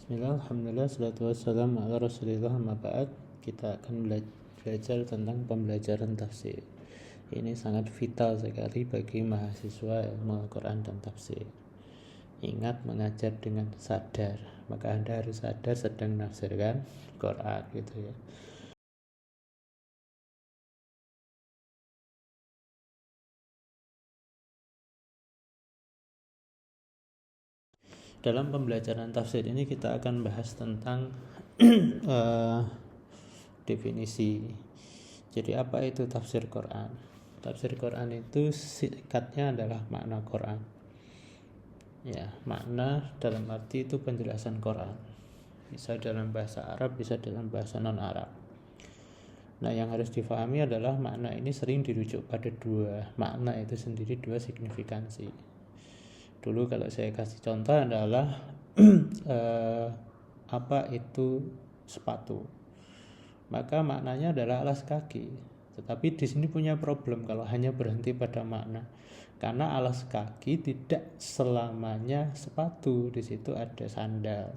Bismillah, alhamdulillah, salatu wassalamu ala rasulillah, amma ba'd. Kita akan belajar tentang pembelajaran tafsir. Ini sangat vital sekali bagi mahasiswa ilmu Al-Quran dan tafsir. Ingat, mengajar dengan sadar, maka Anda harus sadar sedang menafsirkan Quran gitu ya. Dalam pembelajaran tafsir ini kita akan bahas tentang definisi. Jadi apa itu tafsir Quran? Tafsir Quran itu singkatnya adalah makna Quran. Ya, makna dalam arti itu penjelasan Quran. Bisa dalam bahasa Arab, bisa dalam bahasa non-Arab. Nah, yang harus difahami adalah makna ini sering dirujuk pada dua makna itu sendiri, dua signifikansi. Dulu kalau saya kasih contoh adalah apa itu sepatu, maka maknanya adalah alas kaki. Tetapi di sini punya problem kalau hanya berhenti pada makna, karena alas kaki tidak selamanya sepatu. Di situ ada sandal,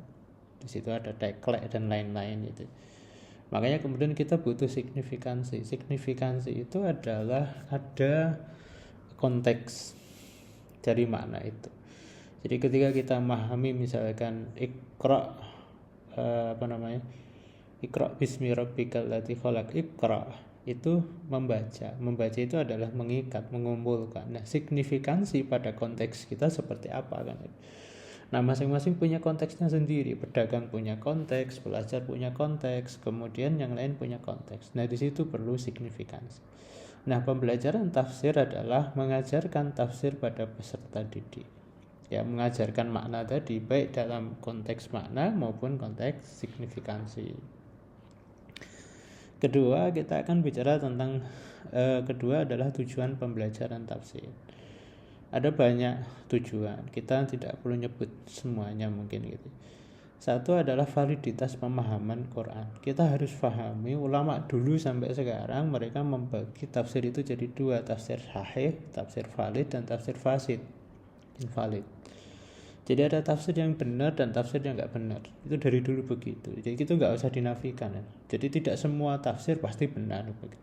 di situ ada teklek dan lain-lain itu. Makanya kemudian kita butuh signifikansi. Signifikansi itu adalah ada konteks dari makna itu. Jadi ketika kita memahami misalkan Iqra Iqra bismi rabbikal ladzi khalaq, Iqra itu membaca itu adalah mengikat, mengumpulkan. Nah, signifikansi pada konteks kita seperti apa kan? Nah, masing-masing punya konteksnya sendiri. Pedagang punya konteks, pelajar punya konteks, kemudian yang lain punya konteks. Nah, di situ perlu signifikansi. Nah, pembelajaran tafsir adalah mengajarkan tafsir pada peserta didik. Ya, mengajarkan makna tadi baik dalam konteks makna maupun konteks signifikansi. Kedua, kita akan bicara tentang kedua adalah tujuan pembelajaran tafsir. Ada banyak tujuan, kita tidak perlu nyebut semuanya mungkin gitu. Satu adalah validitas pemahaman Quran. Kita harus pahami, ulama dulu sampai sekarang mereka membagi tafsir itu jadi dua, tafsir sahih, tafsir valid, dan tafsir fasid, invalid. Jadi ada tafsir yang benar dan tafsir yang nggak benar. Itu dari dulu begitu. Jadi itu nggak usah dinafikan ya. Jadi tidak semua tafsir pasti benar begitu.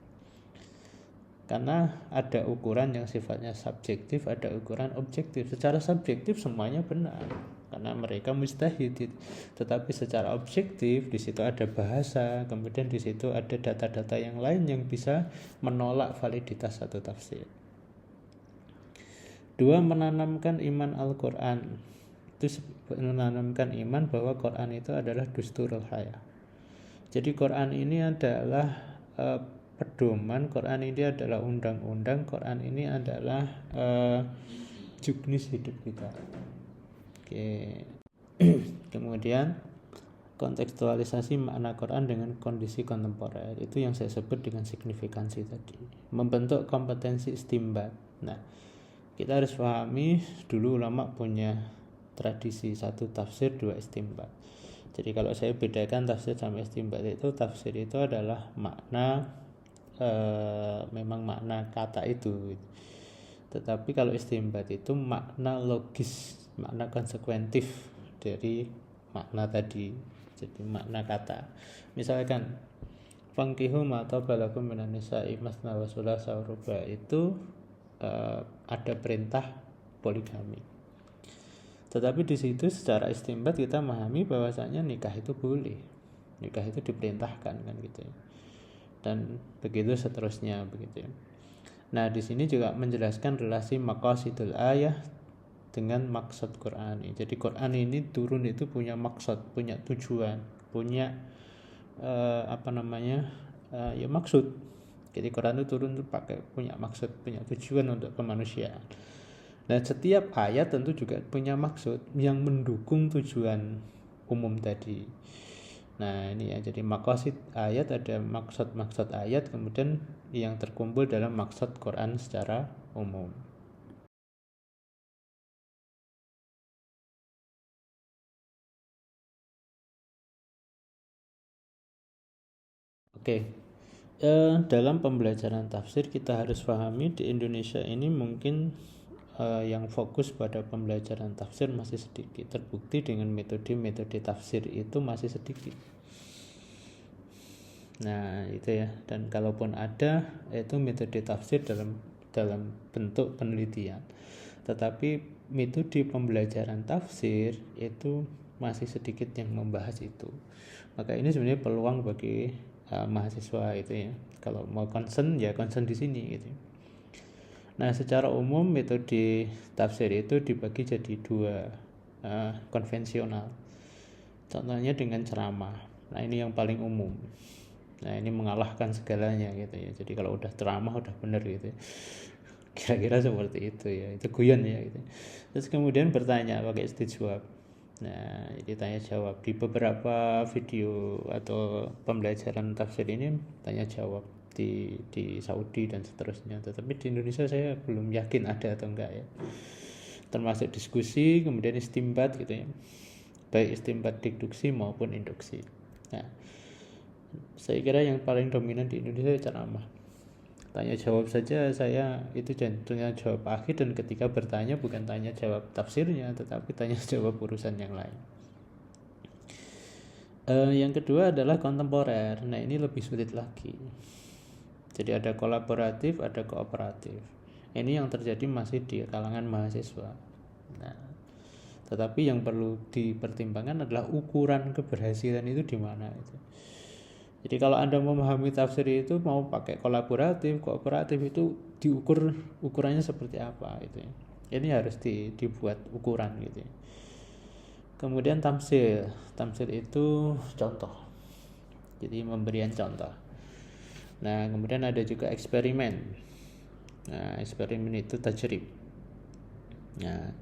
Karena ada ukuran yang sifatnya subjektif, ada ukuran objektif. Secara subjektif semuanya benar karena mereka mujtahid. Tetapi secara objektif di situ ada bahasa, kemudian di situ ada data-data yang lain yang bisa menolak validitas satu tafsir. Dua, menanamkan iman Al-Quran. Itu menanamkan iman bahwa Quran itu adalah dusturul hayah. Jadi Quran ini adalah pedoman, Quran ini adalah undang-undang, Quran ini adalah juknis hidup kita. Oke. Kemudian kontekstualisasi makna Quran dengan kondisi kontemporer, itu yang saya sebut dengan signifikansi tadi. Membentuk kompetensi istimbat. Nah, kita harus pahami dulu ulama punya tradisi satu tafsir dua istimbat. Jadi kalau saya bedakan tafsir sama istimbat, itu tafsir itu adalah makna memang makna kata itu. Tetapi kalau istimbat itu makna logis, makna konsekuentif dari makna tadi. Jadi makna kata. Misalkan fankihu ma tabalakum minan nisa'i masna wa thulatsa wa ruba', itu ada perintah poligami. Tetapi di situ secara istimbat kita memahami bahwasanya nikah itu boleh, nikah itu diperintahkan kan gitu ya. Dan begitu seterusnya begitu ya. Nah, di sini juga menjelaskan relasi maqasidul ayah dengan maksud Quran ini. Jadi Quran ini turun itu punya maksud, punya tujuan, punya ya maksud. Jadi Quran itu turun itu punya maksud, punya tujuan untuk kemanusiaan. Dan setiap ayat tentu juga punya maksud yang mendukung tujuan umum tadi. Nah, ini ya, jadi maqasid ayat, ada maksud-maksud ayat, kemudian yang terkumpul dalam maksud Quran secara umum. Oke. Dalam pembelajaran tafsir kita harus pahami di Indonesia ini mungkin yang fokus pada pembelajaran tafsir masih sedikit. Terbukti dengan metode-metode tafsir itu masih sedikit. Nah itu ya, dan kalaupun ada itu metode tafsir dalam bentuk penelitian, tetapi metode pembelajaran tafsir itu masih sedikit yang membahas itu. Maka ini sebenarnya peluang bagi mahasiswa itu ya, kalau mau concern ya concern di sini gitu. Nah secara umum metode tafsir itu dibagi jadi dua, konvensional. Contohnya dengan ceramah. Nah ini yang paling umum. Nah ini mengalahkan segalanya gitu ya. Jadi kalau udah ceramah udah bener gitu. Kira-kira seperti itu ya. Itu guyon ya gitu. Terus kemudian bertanya pakai stage jawab. Nah ini tanya jawab. Di beberapa video atau pembelajaran tafsir ini tanya jawab di Saudi dan seterusnya. Tetapi di Indonesia saya belum yakin ada atau enggak ya. Termasuk diskusi, kemudian istimbat gitu ya. Baik istimbat deduksi maupun induksi. Nah, saya kira yang paling dominan di Indonesia ceramah. Tanya jawab saja saya itu tanya jawab akhir, dan ketika bertanya bukan tanya jawab tafsirnya tetapi tanya jawab urusan yang lain. Yang kedua adalah kontemporer. Nah ini lebih sulit lagi. Jadi ada kolaboratif, ada kooperatif. Ini yang terjadi masih di kalangan mahasiswa. Nah, tetapi yang perlu dipertimbangkan adalah ukuran keberhasilan itu di mana itu. Jadi kalau Anda memahami tafsir itu mau pakai kolaboratif, kooperatif itu ukurannya seperti apa itu ya. Ini harus dibuat ukuran gitu ya. Kemudian tamsil itu contoh. Jadi pemberian contoh. Nah, kemudian ada juga eksperimen. Nah, eksperimen itu tajrib. Nah,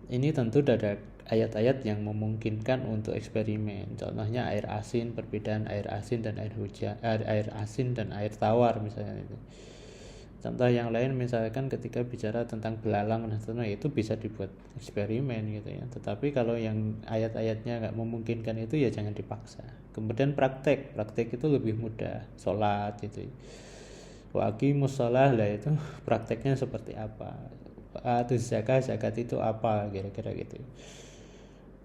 ini tentu ada ayat-ayat yang memungkinkan untuk eksperimen. Contohnya air asin, perbedaan air asin dan air hujan, air asin dan air tawar misalnya itu. Contoh yang lain misalkan ketika bicara tentang belalang, nah itu bisa dibuat eksperimen gitu ya. Tetapi kalau yang ayat-ayatnya nggak memungkinkan itu ya jangan dipaksa. Kemudian praktek itu lebih mudah. Sholat itu, wa aqimus shalah lah itu prakteknya seperti apa. Atau zakat itu apa kira-kira gitu.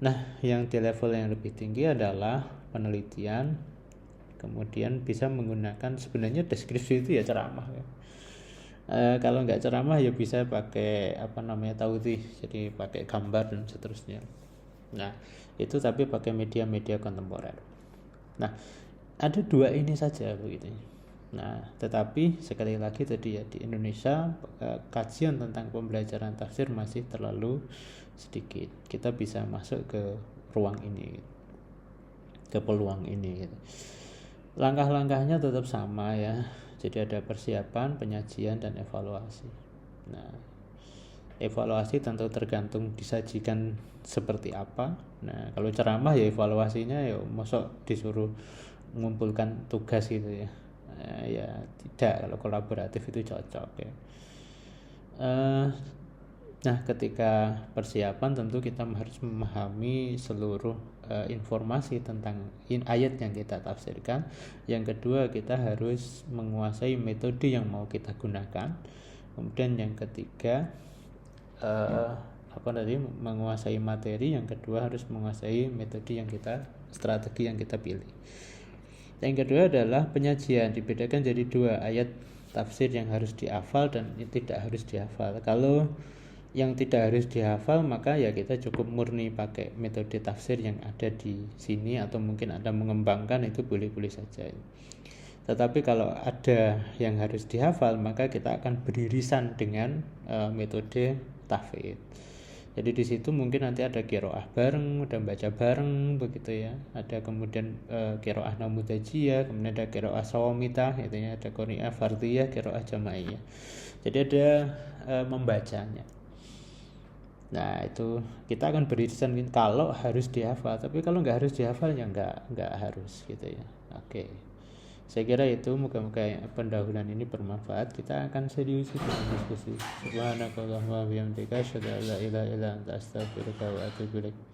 Nah yang di level yang lebih tinggi adalah penelitian. Kemudian bisa menggunakan, sebenarnya deskripsi itu ya ceramah ya. Kalau nggak ceramah ya bisa pakai taudhih, jadi pakai gambar dan seterusnya. Nah itu tapi pakai media-media kontemporer. Nah ada dua ini saja begitu. Nah tetapi sekali lagi tadi ya, di Indonesia kajian tentang pembelajaran tafsir masih terlalu sedikit. Kita bisa masuk ke ruang ini, ke peluang ini gitu. Langkah-langkahnya tetap sama ya. Jadi ada persiapan, penyajian, dan evaluasi. Nah, evaluasi tentu tergantung disajikan seperti apa. Nah, kalau ceramah ya evaluasinya ya mosok disuruh mengumpulkan tugas gitu ya. Ya tidak, kalau kolaboratif itu cocok ya. Nah, ketika persiapan tentu kita harus memahami seluruh informasi tentang ayat yang kita tafsirkan. Yang kedua, kita harus menguasai metode yang mau kita gunakan. Kemudian yang ketiga, menguasai materi. Yang kedua harus menguasai metode strategi yang kita pilih. Yang kedua adalah penyajian, dibedakan jadi dua, ayat tafsir yang harus dihafal dan tidak harus dihafal. Kalau yang tidak harus dihafal maka ya kita cukup murni pakai metode tafsir yang ada di sini, atau mungkin Anda mengembangkan, itu boleh-boleh saja. Tetapi kalau ada yang harus dihafal maka kita akan beririsan dengan metode tahfidz. Jadi di situ mungkin nanti ada qiraah bareng dan baca bareng begitu ya. Ada kemudian qiraah namudajiyah, kemudian ada qiraah sawamitah gitu ya, ada qiraah fardhiyah, qiraah jamaiyah. Jadi ada membacanya. Nah itu kita akan beririsan kalau harus dihafal, tapi kalau nggak harus dihafal ya nggak harus gitu ya. Oke, saya kira itu, moga-moga pendahuluan ini bermanfaat. Kita akan serius dengan diskusi. Subhanakallahumma wa bihamdika asyhadu an la ilaha illa anta astaghfiruka wa atubu ilaik.